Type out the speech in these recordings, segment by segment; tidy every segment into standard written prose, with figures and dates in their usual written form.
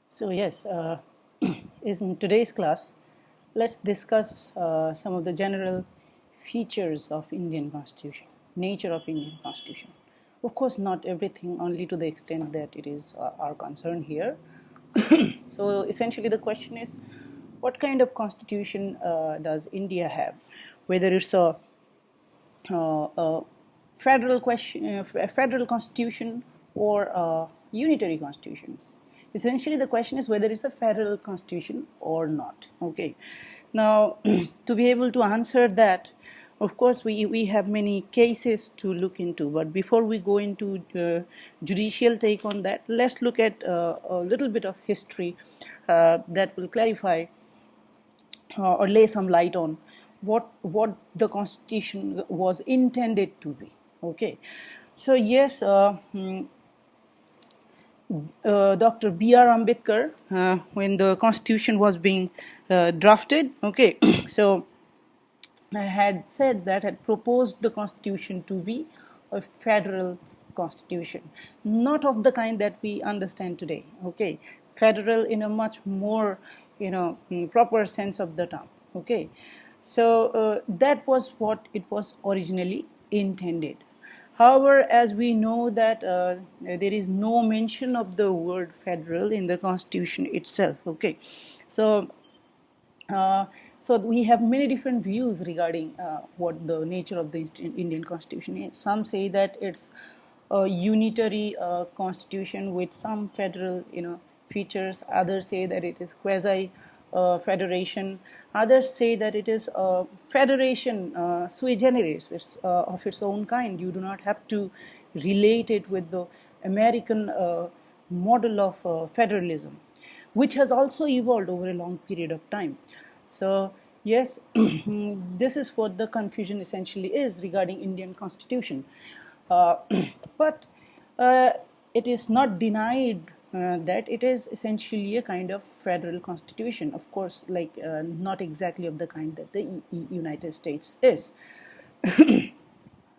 So yes, in today's class, let's discuss some of the general features of Indian Constitution, nature of Indian Constitution. Of course, not everything, only to the extent that it is our concern here. So essentially, the question is, what kind of constitution does India have? Whether it's a federal question, a federal constitution, or a unitary constitution. Essentially, the question is whether it's a federal constitution or not. Okay. Now, to be able to answer that, of course, we have many cases to look into. But before we go into judicial take on that, let's look at a little bit of history that will clarify or lay some light on what the constitution was intended to be. Okay, so yes, Dr. B.R. Ambedkar, when the constitution was being drafted, okay, so I had said that had proposed the constitution to be a federal constitution, not of the kind that we understand today. Okay, federal in a much more proper sense of the term. Okay, so that was what it was originally intended. However, as we know that there is no mention of the word federal in the constitution itself. Okay, so so we have many different views regarding what the nature of the Indian Constitution is. Some say that it's a unitary constitution with some federal, features. Others say that it is quasi federation. Others say that it is a federation sui generis. It's of its own kind. You do not have to relate it with the American model of federalism, which has also evolved over a long period of time. So yes, this is what the confusion essentially is regarding Indian Constitution. But it is not denied that it is essentially a kind of federal constitution. Of course, not exactly of the kind that the United States is.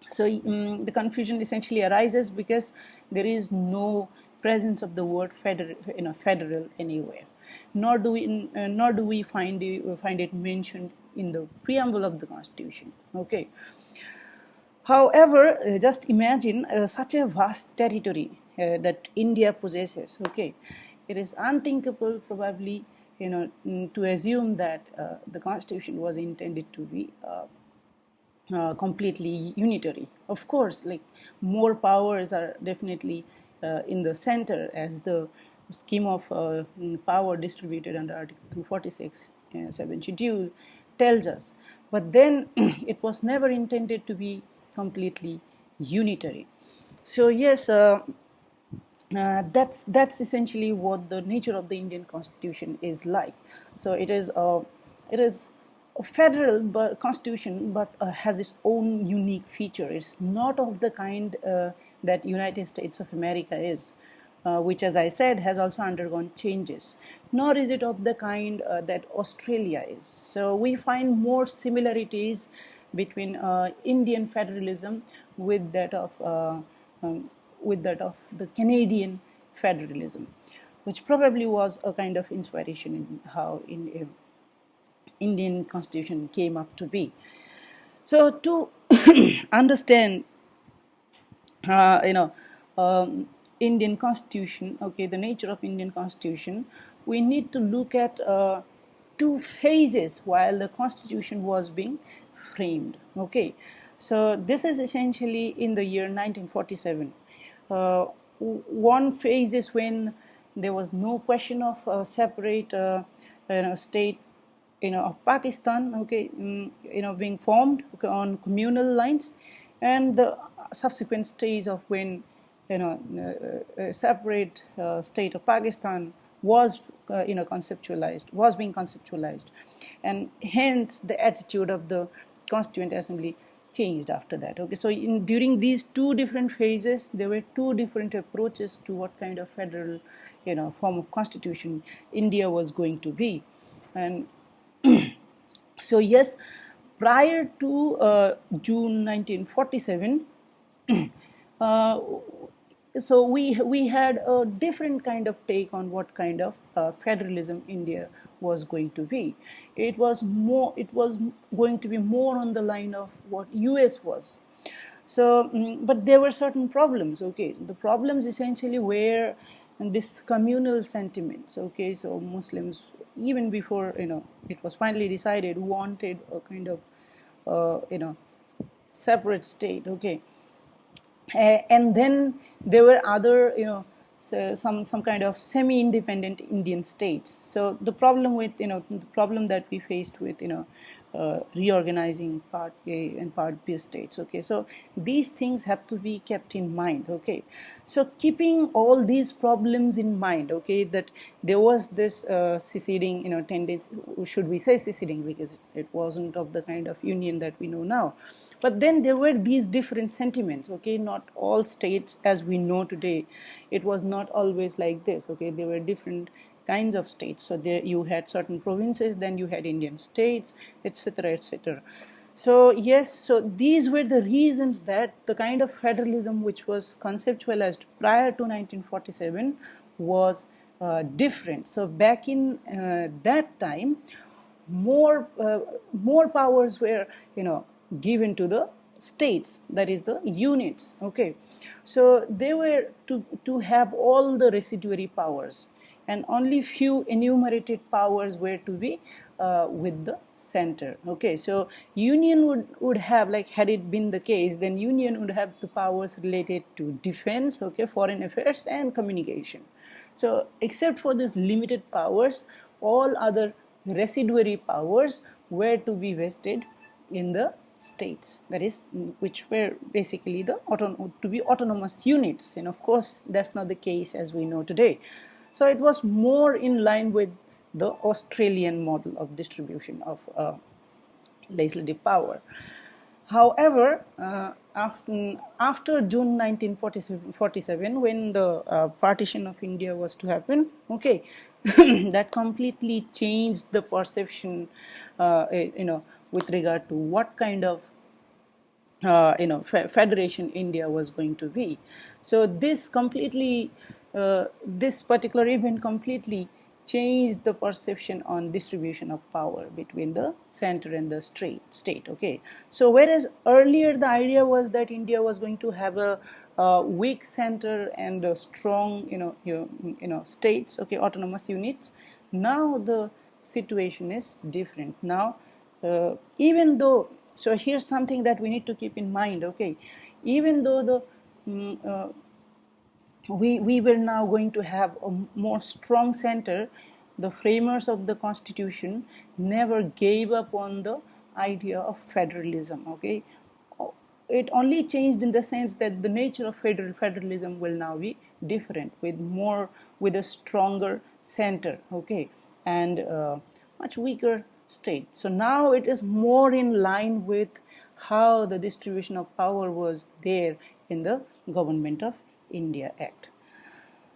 So the confusion essentially arises because there is no presence of the word federal anywhere, nor do we find it mentioned in the preamble of the Constitution. Okay. However, just imagine such a vast territory that India possesses. Okay, it is unthinkable, probably, to assume that the Constitution was intended to be completely unitary. Of course, more powers are definitely in the center, as the scheme of power distributed under Article 246, 7th schedule tells us. But then it was never intended to be completely unitary. So yes, that's essentially what the nature of the Indian Constitution is like. So it is a federal constitution, but has its own unique feature. It's not of the kind that United States of America is, which, as I said, has also undergone changes. Nor is it of the kind that Australia is. So we find more similarities between Indian federalism with that of the Canadian federalism, which probably was a kind of inspiration in how Indian Constitution came up to be. So to understand, Indian Constitution, okay, the nature of Indian Constitution, we need to look at two phases while the Constitution was being framed. Okay, so this is essentially in the year 1947. One phase is when there was no question of a separate state of Pakistan, okay, being formed, okay, on communal lines, and the subsequent stage of when a separate state of Pakistan was being conceptualized, and hence the attitude of the Constituent Assembly changed after that. Okay, so during these two different phases, there were two different approaches to what kind of federal form of constitution India was going to be. And so yes, prior to June 1947, so we had a different kind of take on what kind of federalism India was going to be. It was going to be more on the line of what US was. So, but there were certain problems. Okay, the problems essentially were this communal sentiments. Okay, so Muslims, even before it was finally decided, wanted a kind of separate state. Okay, and then there were other so some kind of semi-independent Indian states. So the problem with the problem that we faced with reorganizing Part A and Part B states. Okay, so these things have to be kept in mind. Okay, so keeping all these problems in mind. Okay, that there was this seceding tendency. Should we say seceding, because it wasn't of the kind of union that we know now. But then there were these different sentiments. Okay, not all states as we know today, it was not always like this. Okay, there were different kinds of states. So there you had certain provinces, then you had Indian states, etc., etc. So yes, so these were the reasons that the kind of federalism which was conceptualized prior to 1947 was different. So back in that time, more powers were given to the states, that is the units. Okay, so they were to have all the residuary powers, and only few enumerated powers were to be with the center. Okay, so union would have, like, had it been the case, then union would have the powers related to defense, okay, foreign affairs and communication. So except for these limited powers, all other residuary powers were to be vested in the states, that is, which were basically to be autonomous units. And of course that's not the case as we know today. So it was more in line with the Australian model of distribution of legislative power. However, after June 1947, when the partition of India was to happen, okay, that completely changed the perception, with regard to what kind of federation India was going to be. So this particular event completely changed the perception on distribution of power between the center and the state. Okay, so whereas earlier the idea was that India was going to have a weak center and a strong states, okay, autonomous units, now the situation is different. Now even though, so here's something that we need to keep in mind. Okay, even though we were now going to have a more strong center, the framers of the constitution never gave up on the idea of federalism. Okay, it only changed in the sense that the nature of federalism will now be different, with a stronger center, okay, and much weaker state. So now it is more in line with how the distribution of power was there in the Government of India Act.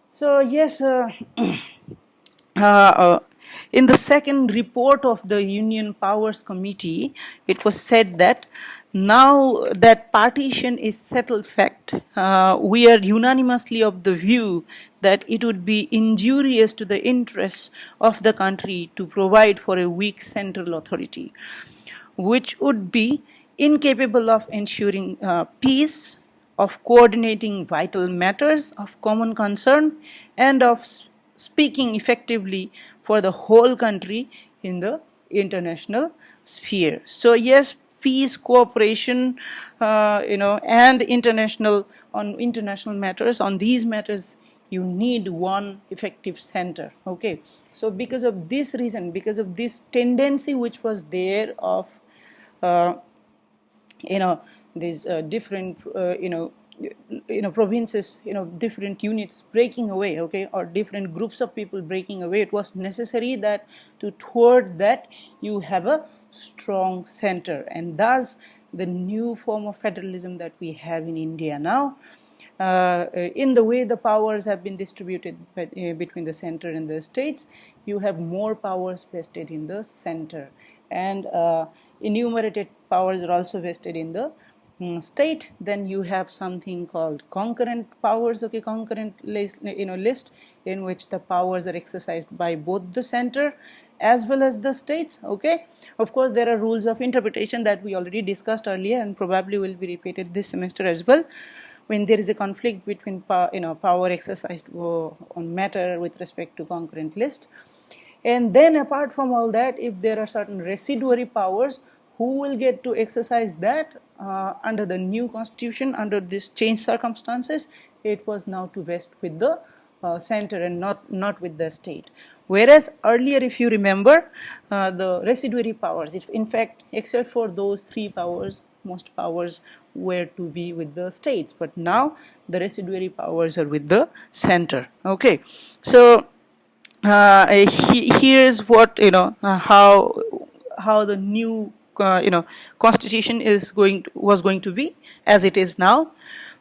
So yes, in the second report of the Union Powers Committee, it was said that now that partition is settled fact, we are unanimously of the view that it would be injurious to the interests of the country to provide for a weak central authority, which would be incapable of ensuring peace, of coordinating vital matters of common concern, and of speaking effectively for the whole country in the international sphere. So yes, peace, cooperation, and international matters, on these matters you need one effective center. Okay, so because of this reason, because of this tendency which was there of these different provinces, different units breaking away, okay, or different groups of people breaking away, it was necessary that toward that you have a strong center. And thus the new form of federalism that we have in India now, in the way the powers have been distributed between the center and the states, you have more powers vested in the center, and enumerated powers are also vested in the state, then you have something called concurrent powers, okay, concurrent list, in which the powers are exercised by both the center as well as the states, okay. Of course, there are rules of interpretation that we already discussed earlier and probably will be repeated this semester as well. When there is a conflict between power exercised on matter with respect to concurrent list. And then apart from all that, if there are certain residuary powers, who will get to exercise that under the new constitution, under this changed circumstances? It was now to vest with the center and not with the state. Whereas earlier, if you remember, the residuary powers, in fact, except for those three powers, most powers were to be with the states, but now the residuary powers are with the center, okay. So here's what how the new constitution was going to be as it is now.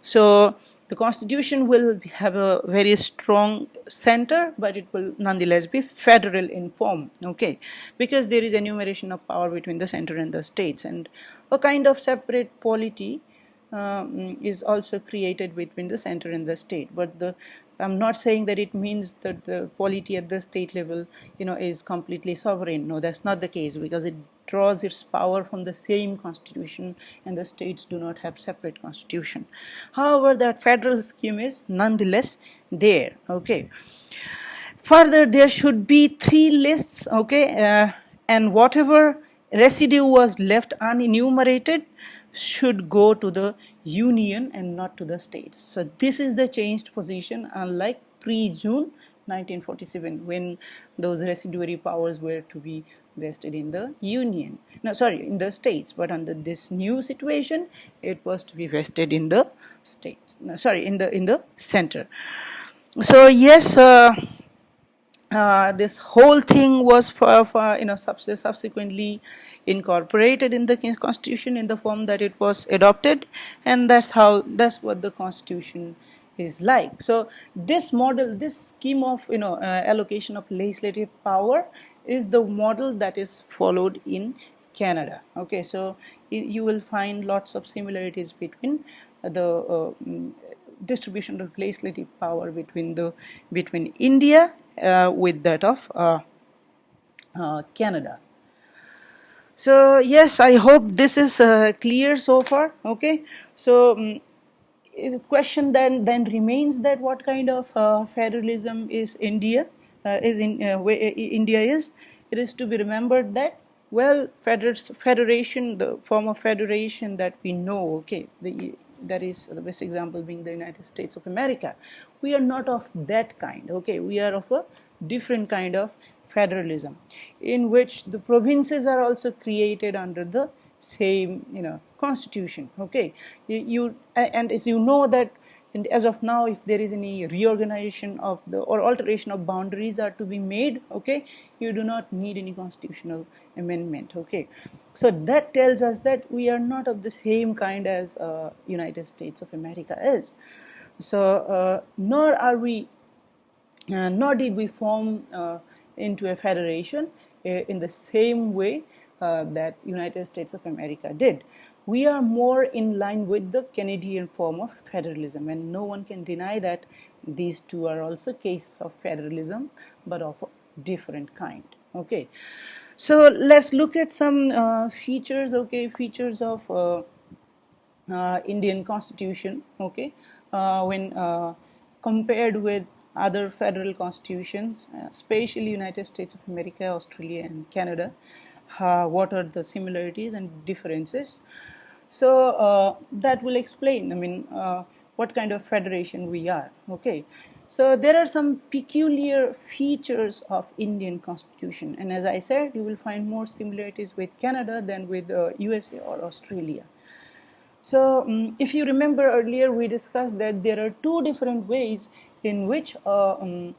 So the constitution will have a very strong center, but it will nonetheless be federal in form, okay, because there is enumeration of power between the center and the states, and a kind of separate polity is also created between the center and the state. But I'm not saying that it means that the polity at the state level, is completely sovereign. No, that's not the case, because it draws its power from the same constitution, and the states do not have separate constitution. However, that federal scheme is nonetheless there, okay. Further, there should be three lists, okay, and whatever residue was left unenumerated should go to the union and not to the states. So this is the changed position, unlike pre-June 1947, when those residuary powers were to be vested in the union. No, sorry, in the states. But under this new situation, it was to be vested in the states. No, sorry, in the center. So yes. This whole thing was subsequently incorporated in the constitution in the form that it was adopted, and that's what the constitution is like. So this model, this scheme of allocation of legislative power is the model that is followed in Canada, okay. So you will find lots of similarities between the distribution of legislative power between India with that of Canada. So yes, I hope this is clear so far, okay. So the question then remains that what kind of federalism is India India is. It is to be remembered that, well, federation, the form of federation that we know, okay, that is the best example being the United States of America. We are not of that kind, okay. We are of a different kind of federalism, in which the provinces are also created under the same constitution, okay. And as you know that, and as of now, if there is any reorganization of or alteration of boundaries are to be made, okay, you do not need any constitutional amendment, okay. So that tells us that we are not of the same kind as United States of America is. So nor did we form into a federation in the same way that United States of America did. We are more in line with the Canadian form of federalism, and no one can deny that these two are also cases of federalism, but of a different kind, okay. So let's look at some features, okay, features of Indian Constitution, okay, when compared with other federal constitutions, especially United States of America, Australia, and Canada. What are the similarities and differences? So that will explain, what kind of federation we are, okay. So there are some peculiar features of Indian Constitution, and as I said, you will find more similarities with Canada than with USA or Australia. So if you remember earlier, we discussed that there are two different ways in which a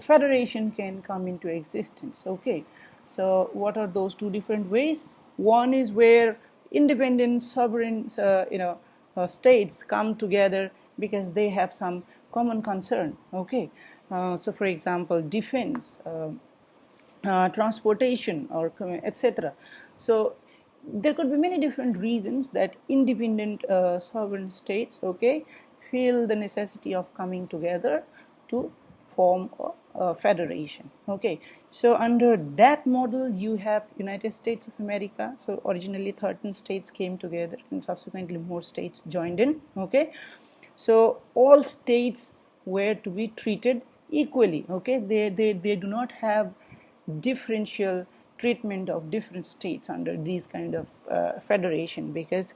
federation can come into existence, okay. So what are those two different ways? One is where independent sovereign states come together because they have some common concern, okay. So for example, defense, transportation, or etc. So there could be many different reasons that independent sovereign states, okay, feel the necessity of coming together to form a federation. Okay, so under that model you have United States of America. So originally 13 states came together and subsequently more states joined in. Okay, so all states were to be treated equally. Okay, they do not have differential treatment of different states under these kind of federation, because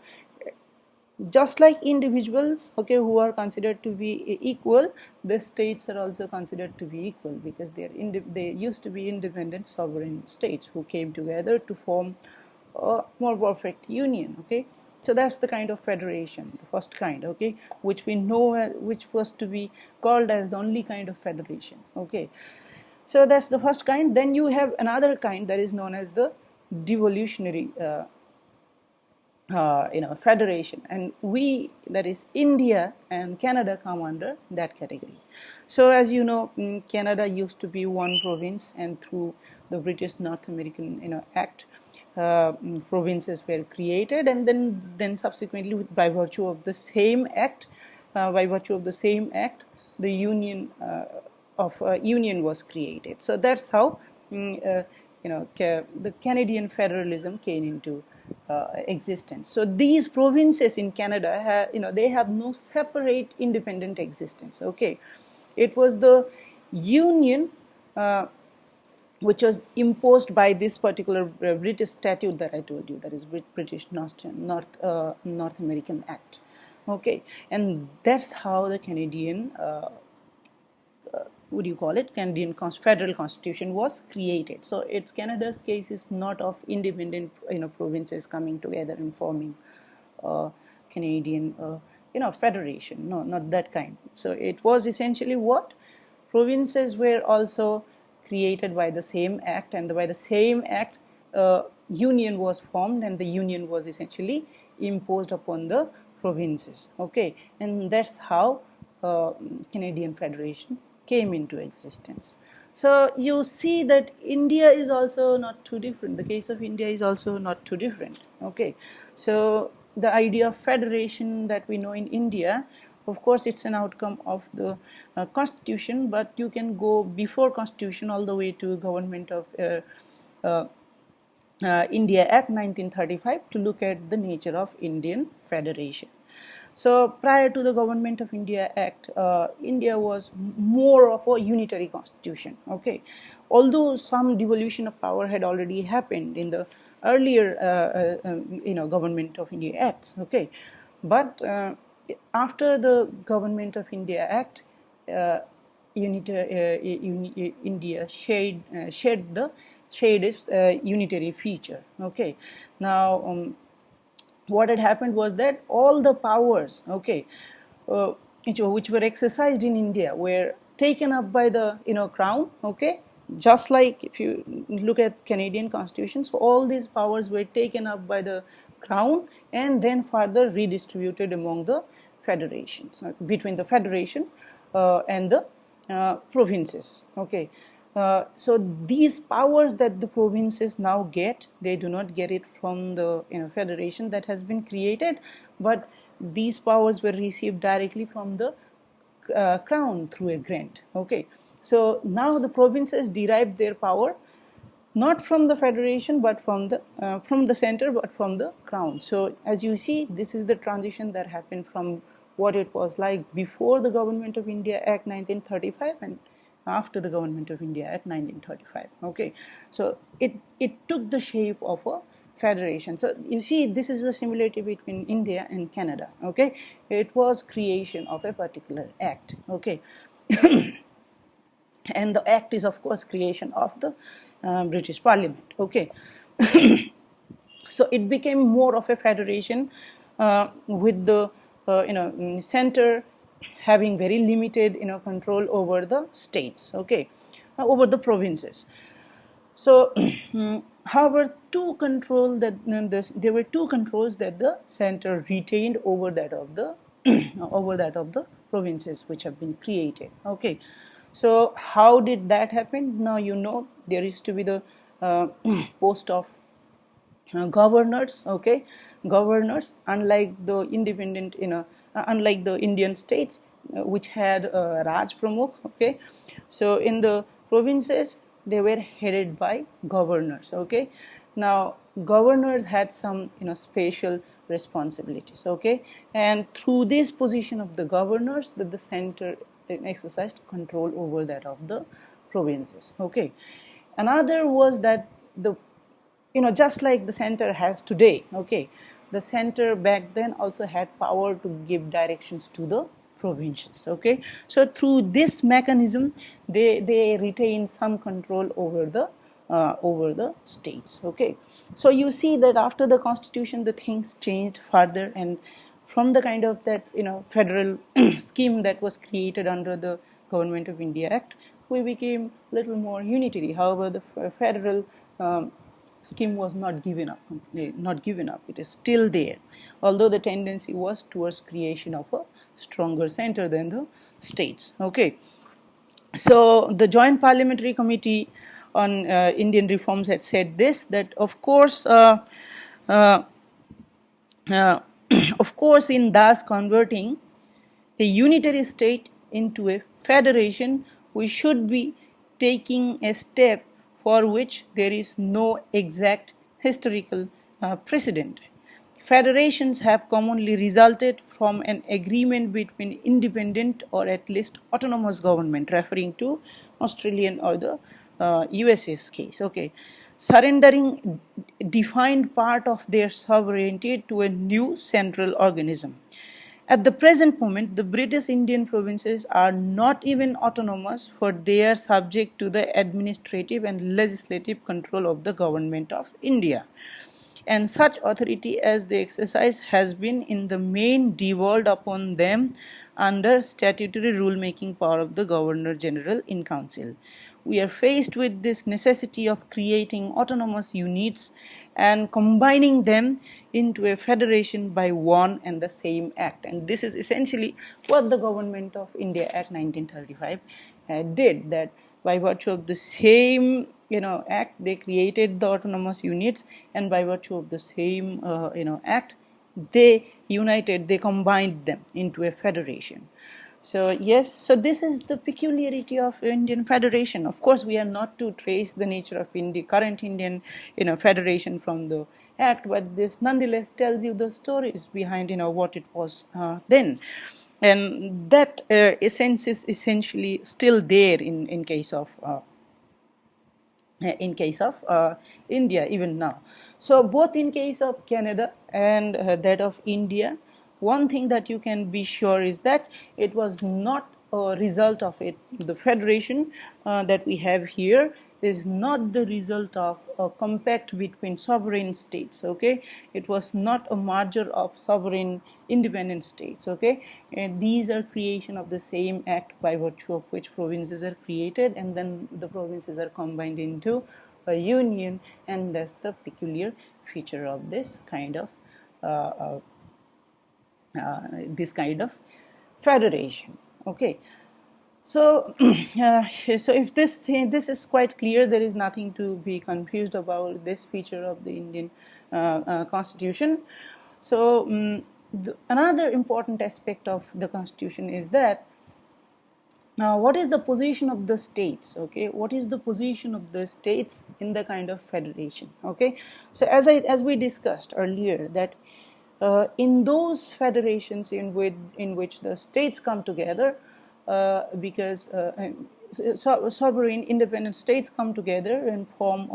just like individuals, okay, who are considered to be equal, the states are also considered to be equal, because they used to be independent sovereign states who came together to form a more perfect union. Okay, so that's the kind of federation, the first kind, okay, which we know, which was to be called as the only kind of federation. Okay, so that's the first kind. Then you have another kind that is known as the devolutionary federation, and we, that is India and Canada, come under that category. So as you know, Canada used to be one province, and through the British North American Act, provinces were created, and then subsequently, by virtue of the same act, the union was created. So that's how the Canadian federalism came into existence. So these provinces in Canada, they have no separate independent existence. Okay, it was the union which was imposed by this particular British statute that I told you, that is British North American Act. Okay, and that's how the Canadian Canadian federal constitution was created. So it's Canada's case is not of independent provinces coming together and forming Canadian federation. No, not that kind. So it was essentially what provinces were also created by the same act, and by the same act union was formed, and the union was essentially imposed upon the provinces. Okay, and that's how Canadian federation came into existence. So you see that India is also not too different. The case of India is also not too different. Okay, so the idea of federation that we know in India, of course, it's an outcome of the constitution, but you can go before constitution all the way to government of India Act 1935 to look at the nature of Indian federation. So prior to the Government of India Act, India was more of a unitary constitution. Okay, although some devolution of power had already happened in the earlier, Government of India Acts. Okay, but after the Government of India Act, India shed its unitary feature. Okay, now. What had happened was that all the powers, okay, which were exercised in India were taken up by the crown. Okay, just like if you look at Canadian constitution, so all these powers were taken up by the crown and then further redistributed among the federations, between the federation and the provinces. Okay. So these powers that the provinces now get, they do not get it from the federation that has been created, but these powers were received directly from the crown through a grant. Okay, so now the provinces derive their power not from the federation, but from the center, but from the crown. So as you see, this is the transition that happened from what it was like before the Government of India Act 1935 and after the Government of India Act 1935. Okay, so it took the shape of a federation. So you see, this is the similarity between India and Canada. Okay, it was creation of a particular act. Okay, and the act is of course creation of the British Parliament. Okay, so it became more of a federation with the center having very limited control over the states. Okay, over the provinces. So however, there were two controls that the center retained over that of the provinces which have been created. Okay, so how did that happen? Now there used to be the post of governors, okay, governors, unlike the independent, unlike the Indian states, which had Raj Pramukh, okay. So in the provinces, they were headed by governors, okay. Now governors had some, special responsibilities, okay, and through this position of the governors, that the center exercised control over that of the provinces, okay. Another was that the, just like the center has today, okay, the center back then also had power to give directions to the provincials, okay. So through this mechanism, they retain some control over the states, okay. So you see that after the constitution, the things changed further, and from the kind of that, federal scheme that was created under the Government of India Act, we became a little more unitary. However, the federal scheme was not given up. It is still there, although the tendency was towards creation of a stronger center than the states, okay. So the Joint Parliamentary Committee on Indian Reforms had said this, that of course, uh, of course, in thus converting a unitary state into a federation, we should be taking a step for which there is no exact historical precedent. Federations have commonly resulted from an agreement between independent or at least autonomous government, referring to Australian or the USA's case, okay, surrendering defined part of their sovereignty to a new central organism. At the present moment, the British Indian provinces are not even autonomous, for they are subject to the administrative and legislative control of the Government of India. And such authority as they exercise has been in the main devolved upon them under statutory rulemaking power of the Governor General in Council. We are faced with this necessity of creating autonomous units and combining them into a federation by one and the same act. And this is essentially what the Government of India Act 1935 did, that by virtue of the same act, they created the autonomous units, and by virtue of the same act, they united, they combined them into a federation. So yes, so this is the peculiarity of Indian federation. Of course, we are not to trace the nature of current Indian federation from the act, but this nonetheless tells you the stories behind what it was then. And that essence is essentially still there in case of India even now. So both in case of Canada and that of India, one thing that you can be sure is that it was not a result of it. The federation that we have here is not the result of a compact between sovereign states, okay. It was not a merger of sovereign independent states, okay. And these are creation of the same act by virtue of which provinces are created, and then the provinces are combined into a union, and that's the peculiar feature of this kind of federation, okay. So, so if this is quite clear, there is nothing to be confused about this feature of the Indian Constitution. So, another important aspect of the Constitution is that now what is the position of the states? Okay, what is the position of the states in the kind of federation? Okay, so as we discussed earlier, that in those federations in which the states come together, because sovereign independent states come together and form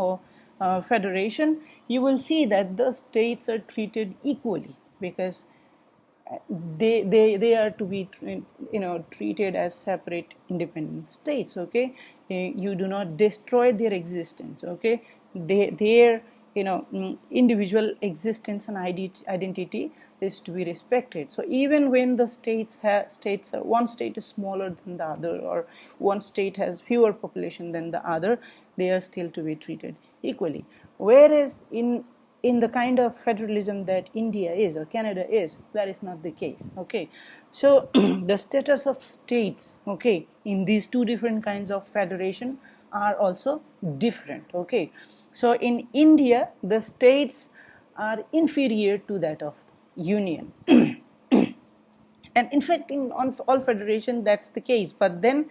a federation, you will see that the states are treated equally, because they are to be treated as separate independent states, okay. You do not destroy their existence, okay. Their individual existence and identity is to be respected. So even when the one state is smaller than the other, or one state has fewer population than the other, they are still to be treated equally. Whereas in the kind of federalism that India is or Canada is, that is not the case, okay. So the status of states, okay, in these two different kinds of federation are also different, okay. So in India, the states are inferior to that of union. And in fact, in on all federation, that's the case. But then,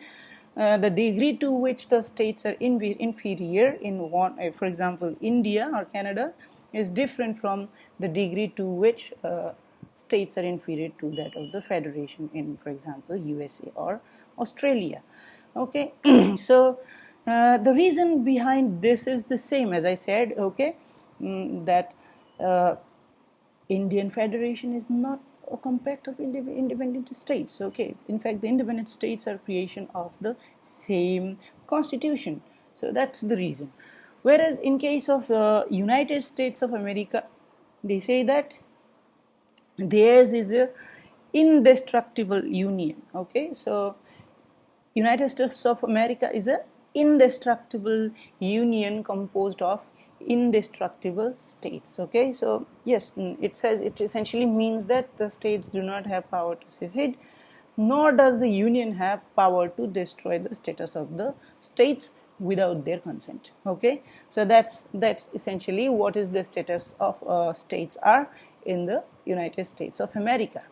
the degree to which the states are inferior in one, for example, India or Canada, is different from the degree to which states are inferior to that of the federation in, for example, USA or Australia. Okay, so the reason behind this is the same as I said. Okay, that Indian Federation is not a compact of independent states. Okay, in fact, the independent states are creation of the same constitution. So that's the reason. Whereas in case of United States of America, they say that theirs is a indestructible union. Okay, so United States of America is a indestructible union composed of indestructible states. Okay, so yes, it says, it essentially means that the states do not have power to secede, nor does the union have power to destroy the status of the states without their consent. Okay, so that's essentially what is the status of states are in the United States of America.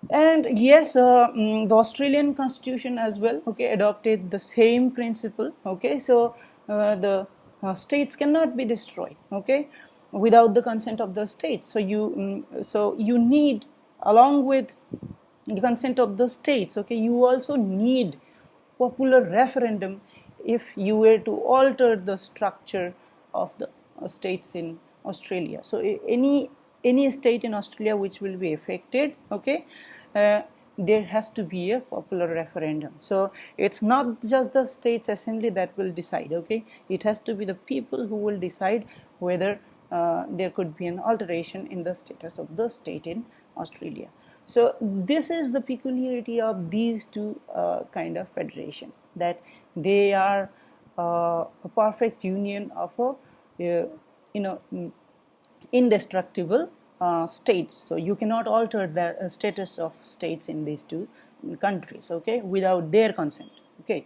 And yes, the Australian Constitution as well, okay, adopted the same principle. Okay, so the states cannot be destroyed, okay, without the consent of the states. So you need, along with the consent of the states, okay, you also need popular referendum if you were to alter the structure of the states in Australia. So any state in Australia which will be affected, okay, there has to be a popular referendum. So it's not just the states assembly that will decide, okay, it has to be the people who will decide whether there could be an alteration in the status of the state in Australia. So this is the peculiarity of these two kind of federation, that they are a perfect union of a indestructible states. So you cannot alter the status of states in these two countries, okay, without their consent. Okay,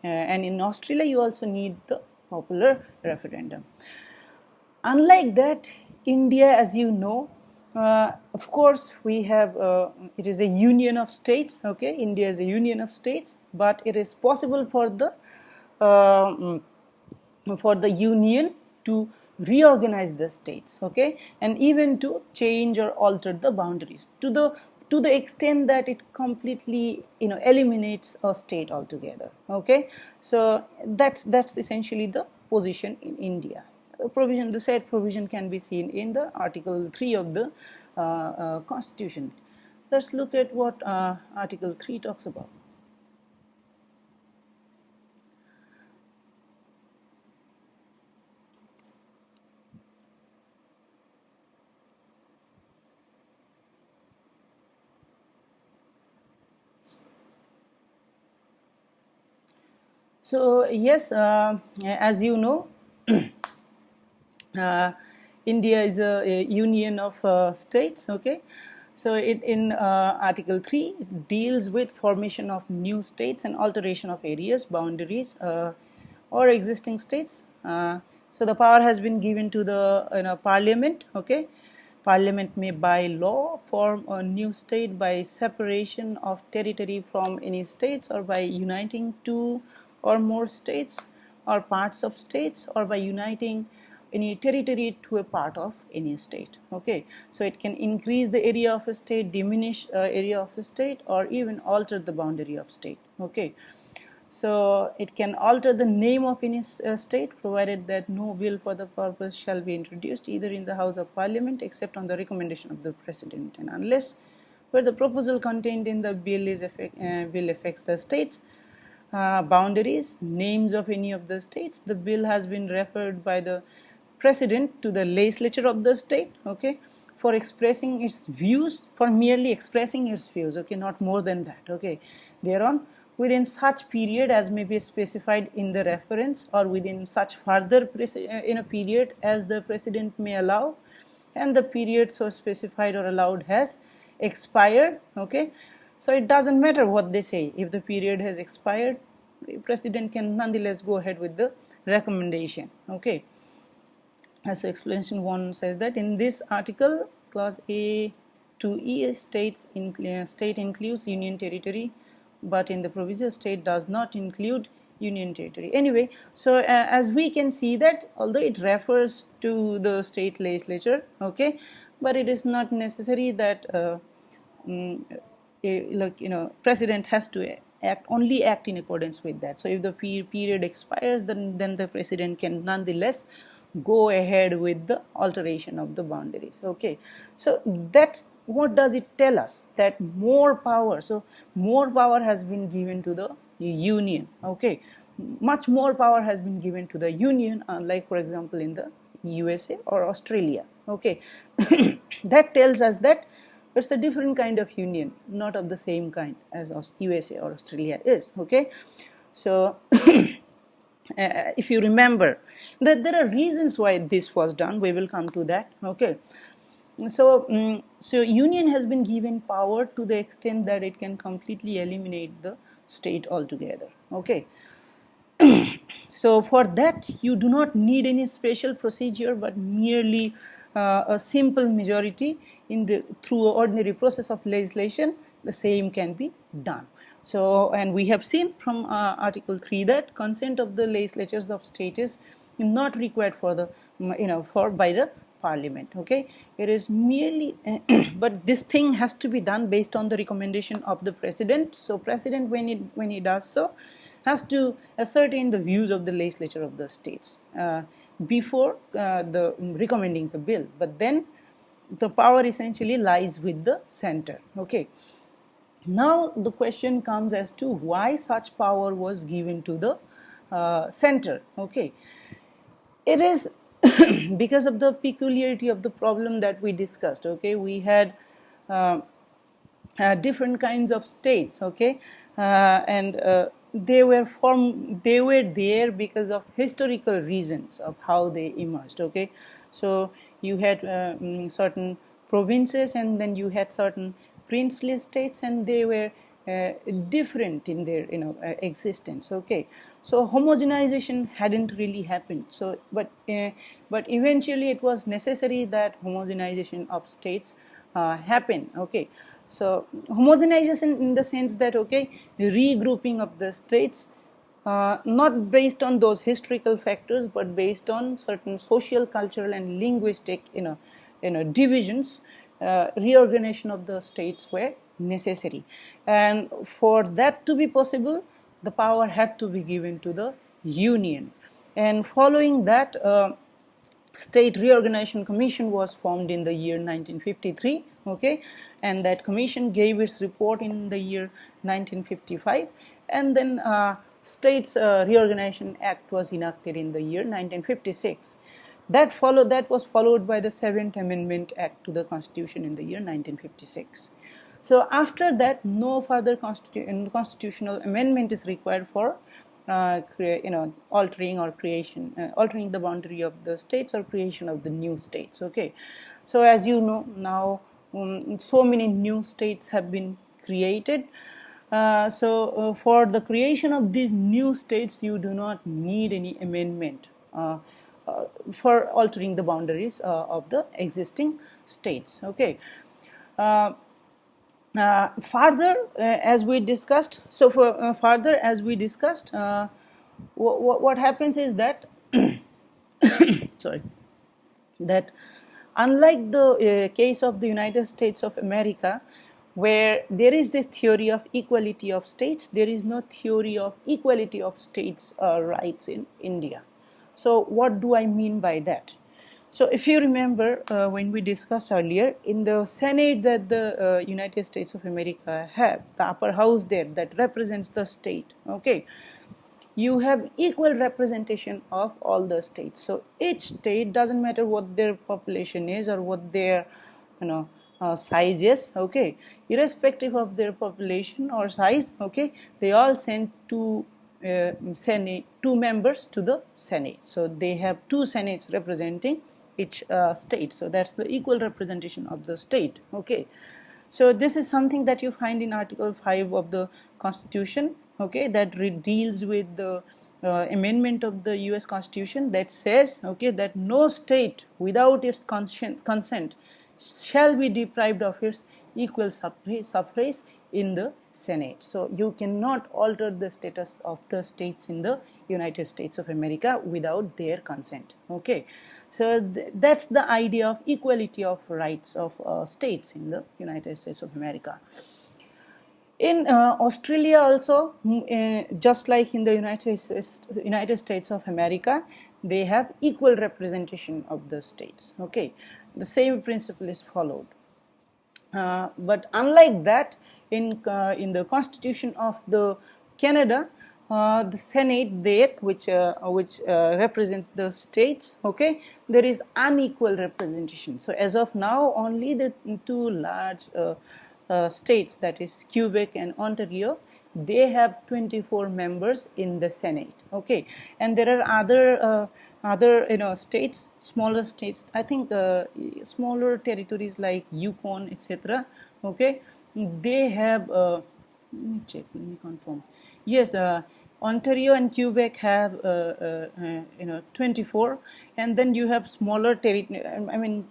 and in Australia you also need the popular referendum. Unlike that, India, as you know, of course we have it is a union of states. Okay, India is a union of states, but it is possible for the union to reorganize the states, okay, and even to change or alter the boundaries to the extent that it completely eliminates a state altogether. Okay, so that's essentially the position in India. The said provision can be seen in the Article 3 of the Constitution. Let's look at what Article 3 talks about. So yes, as you know, India is a union of states. Okay, so in Article 3 it deals with formation of new states and alteration of areas, boundaries, or existing states. So the power has been given to the Parliament. Okay, Parliament may by law form a new state by separation of territory from any states, or by uniting two or more states or parts of states, or by uniting any territory to a part of any state. Okay, so it can increase the area of a state, diminish area of a state, or even alter the boundary of state. Okay, so it can alter the name of any state, provided that no bill for the purpose shall be introduced either in the House of Parliament except on the recommendation of the President, and unless where the proposal contained in the bill affects the states boundaries, names of any of the states, the bill has been referred by the President to the legislature of the state, okay, for expressing its views, for merely expressing its views, okay, not more than that, okay, thereon, within such period as may be specified in the reference, or within such further in a period as the President may allow, and the period so specified or allowed has expired. Okay, so it doesn't matter what they say. If the period has expired, the President can nonetheless go ahead with the recommendation. Okay, as explanation 1 says that in this article, clause A to E states state includes union territory, but in the provisional state does not include union territory. Anyway, so as we can see that although it refers to the state legislature, okay, but it is not necessary that president has to only act in accordance with that. So if the period expires, then the president can nonetheless go ahead with the alteration of the boundaries. Okay, so that's what does it tell us, that more power, so more power has been given to the union. Okay, much more power has been given to the union, like for example in the USA or Australia. Okay, that tells us that it's a different kind of union, not of the same kind as USA or Australia is. Okay, so if you remember that there are reasons why this was done, we will come to that. Okay, so so union has been given power to the extent that it can completely eliminate the state altogether. Okay, so for that you do not need any special procedure, but merely a simple majority in the through ordinary process of legislation, the same can be done. So, and we have seen from Article 3 that consent of the legislatures of state is not required for the by the parliament. Okay, it is merely but this thing has to be done based on the recommendation of the president. So president, when he does so, has to ascertain the views of the legislature of the states before the recommending the bill, but then the power essentially lies with the center. Okay, now the question comes as to why such power was given to the center. Okay, it is because of the peculiarity of the problem that we discussed. Okay, we had different kinds of states. Okay, and they were there because of historical reasons of how they emerged. Okay, so you had certain provinces, and then you had certain princely states, and they were different in their existence. Okay, so homogenization hadn't really happened. So but eventually it was necessary that homogenization of states happen. Okay, so homogenization in the sense that, okay, regrouping of the states, not based on those historical factors, but based on certain social, cultural, and linguistic divisions. Reorganization of the states were necessary, and for that to be possible, the power had to be given to the union. And following that, State Reorganization Commission was formed in the year 1953. Okay, and that commission gave its report in the year 1955, and then States Reorganization Act was enacted in the year 1956. That was followed by the 7th Amendment Act to the Constitution in the year 1956. So after that, no further constitutional amendment is required for altering the boundary of the states or creation of the new states. Okay, so as you know now, so many new states have been created. So for the creation of these new states, you do not need any amendment for altering the boundaries of the existing states. Okay. Further, as we discussed, what happens is that that unlike the case of the United States of America, where there is this theory of equality of states, there is no theory of equality of states' rights in India. So what do I mean by that? So if you remember, when we discussed earlier, in the Senate that the United States of America have, the upper house there that represents the state, okay, you have equal representation of all the states. So each state, doesn't matter what their population is or what their size is, okay, irrespective of their population or size, okay, they all send two members to the Senate. So they have two senates representing each state. So that's the equal representation of the state. Okay, so this is something that you find in Article 5 of the Constitution. Okay, that deals with the amendment of the US Constitution that says, okay, that no state without its consent shall be deprived of its equal suffrage in the Senate. So you cannot alter the status of the states in the United States of America without their consent. Okay, so that's the idea of equality of rights of states in the United States of America. In Australia also, just like in the United States of America, they have equal representation of the states. Okay, the same principle is followed. But unlike that, in the Constitution of the Canada, the Senate there, which represents the states, okay, there is unequal representation. So as of now, only the two large states, that is Quebec and Ontario, they have 24 members in the Senate. Okay, and there are other states, smaller states. I think smaller territories like Yukon, etc. Okay, they have. Let me check. Let me confirm. Yes, Ontario and Quebec have 24, and then you have smaller territory. I mean,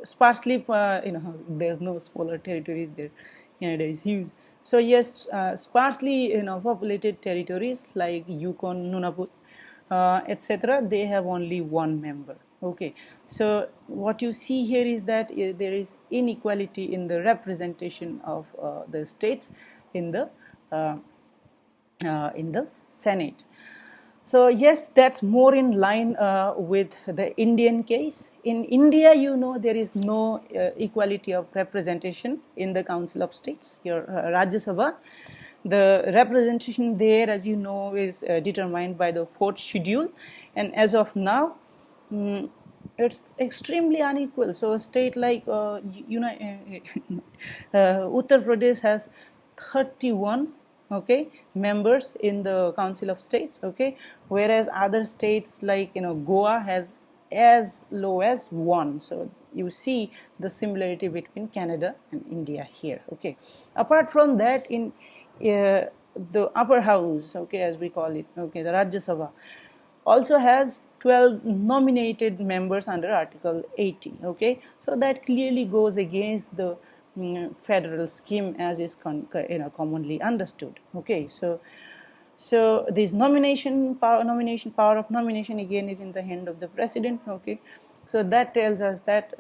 sparsely. There's no smaller territories there. Canada is huge. So yes, sparsely populated territories like Yukon, Nunavut, etc. They have only one member. Okay, so what you see here is that there is inequality in the representation of the states in the Senate. So yes, that's more in line with the Indian case. In India, there is no equality of representation in the Council of States, your Rajya Sabha. The representation there, as you know, is determined by the 4th schedule, and as of now, it's extremely unequal. So a state like Uttar Pradesh has 31 members in the Council of States, whereas other states like Goa has as low as 1. So you see the similarity between Canada and India here. Apart from that, in the upper house, as we call it, the Rajya Sabha also has 12 nominated members under Article 80. So that clearly goes against the federal scheme as is commonly understood. So this nomination power of nomination again is in the hand of the president. So that tells us that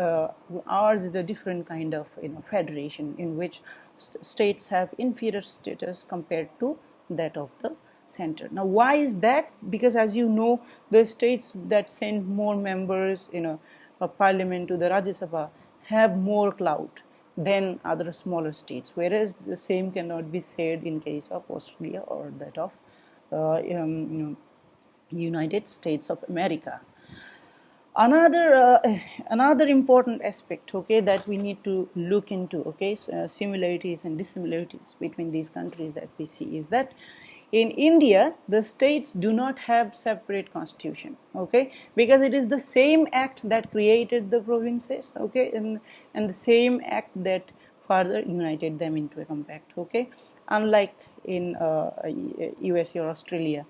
ours is a different kind of federation in which states have inferior status compared to that of the center. Now why is that? Because as you know, the states that send more members of parliament to the Rajya Sabha have more clout than other smaller states, whereas the same cannot be said in case of Australia or that of United States of America. Another important aspect, that we need to look into, similarities and dissimilarities between these countries that we see is that in India, the states do not have separate constitution, because it is the same act that created the provinces, and the same act that further united them into a compact, unlike in USA or Australia,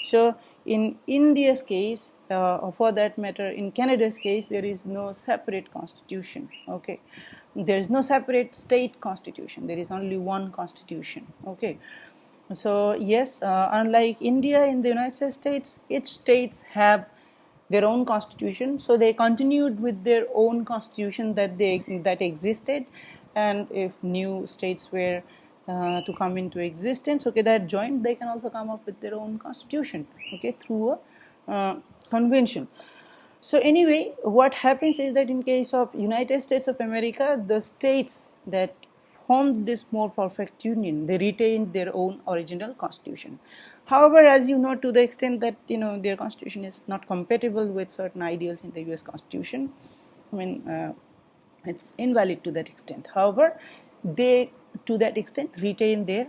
So in India's case, or for that matter, in Canada's case, there is no separate constitution, There is no separate state constitution. There is only one constitution, So yes, unlike India, in the United States, each states have their own constitution. So they continued with their own constitution that existed, and if new states were to come into existence, that joined, they can also come up with their own constitution, through a convention. So anyway, what happens is that in case of United States of America, the states that formed this more perfect union, they retained their own original constitution. However, as you know, to the extent that their constitution is not compatible with certain ideals in the US Constitution, it's invalid to that extent. However, they to that extent retain their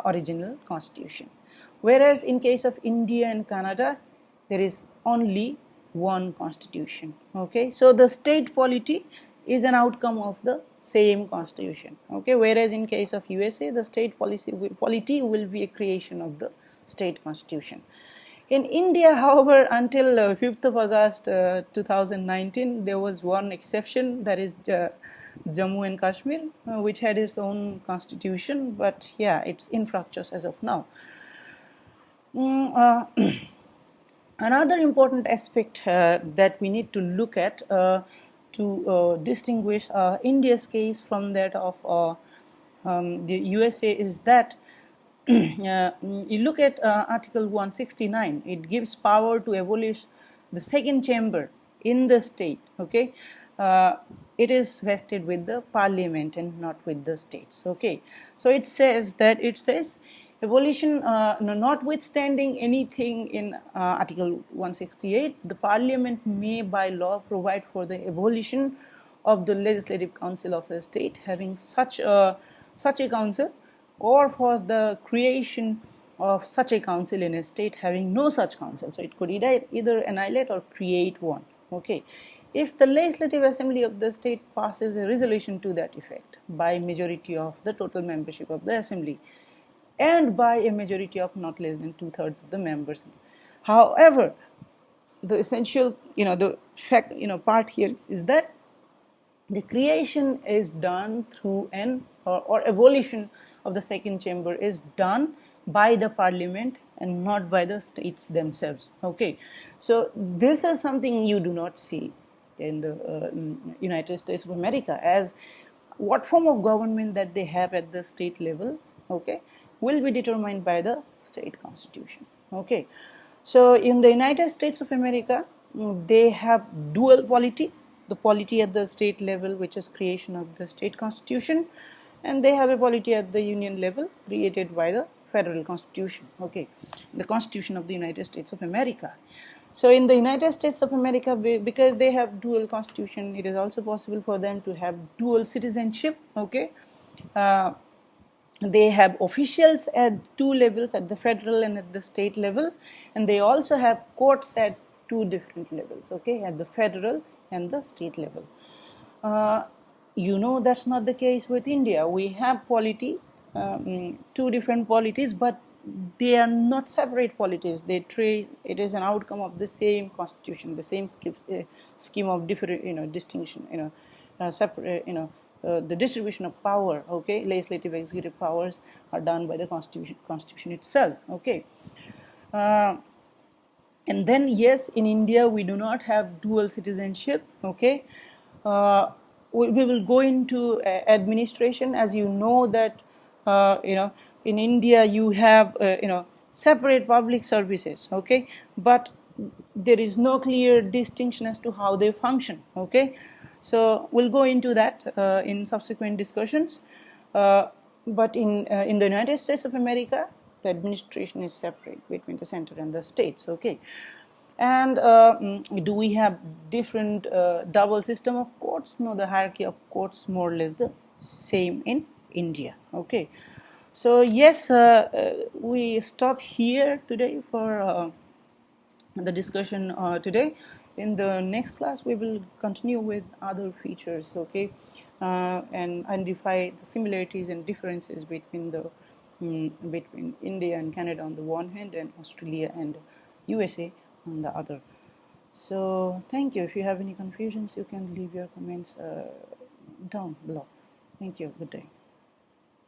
original constitution. Whereas in case of India and Canada, there is only one constitution. So the state polity is an outcome of the same constitution. Whereas in case of USA, the state polity will be a creation of the state constitution. In India, however, until 5th of August 2019, there was one exception, that is Jammu and Kashmir, which had its own constitution, but yeah, it's infructuous as of now. Another important aspect that we need to look at to distinguish India's case from that of the USA is that you look at Article 169, it gives power to abolish the second chamber in the state, okay? It is vested with the parliament and not with the states, okay? So it says abolition, notwithstanding anything in Article 168, the parliament may by law provide for the abolition of the legislative council of a state having such a council, or for the creation of such a council in a state having no such council. So it could either annihilate or create one, okay? If the legislative assembly of the state passes a resolution to that effect by majority of the total membership of the assembly and by a majority of not less than 2/3 of the members. However, the essential, the fact, part here is that the creation is done through or abolition of the second chamber is done by the parliament and not by the states themselves, okay? So this is something you do not see in the United States of America, as what form of government that they have at the state level, okay, will be determined by the state constitution, okay? So in the United States of America, they have dual polity, the polity at the state level, which is creation of the state constitution, and they have a polity at the union level created by the federal constitution, okay, the Constitution of the United States of America. So in the United States of America, because they have dual constitution, it is also possible for them to have dual citizenship, okay? They have officials at two levels, at the federal and at the state level, and they also have courts at two different levels, okay, at the federal and the state level. That's not the case with India. We have polity, two different polities, but they are not separate polities. It is an outcome of the same constitution, the same scheme of different, distinction, separate, the distribution of power, okay, legislative, executive powers are done by the constitution itself, okay. And then, yes, in India we do not have dual citizenship, okay. We will go into administration, as you know that in India you have separate public services, okay, but there is no clear distinction as to how they function, okay. So we'll go into that in subsequent discussions, but in the United States of America, the administration is separate between the center and the states, okay. And do we have different double system of courts? No, the hierarchy of courts more or less the same in India, okay. So yes, we stop here today for the discussion today. In the next class, we will continue with other features, okay, and identify the similarities and differences between India and Canada on the one hand, and Australia and USA on the other. So thank you. If you have any confusions, you can leave your comments down below. Thank you. Good day.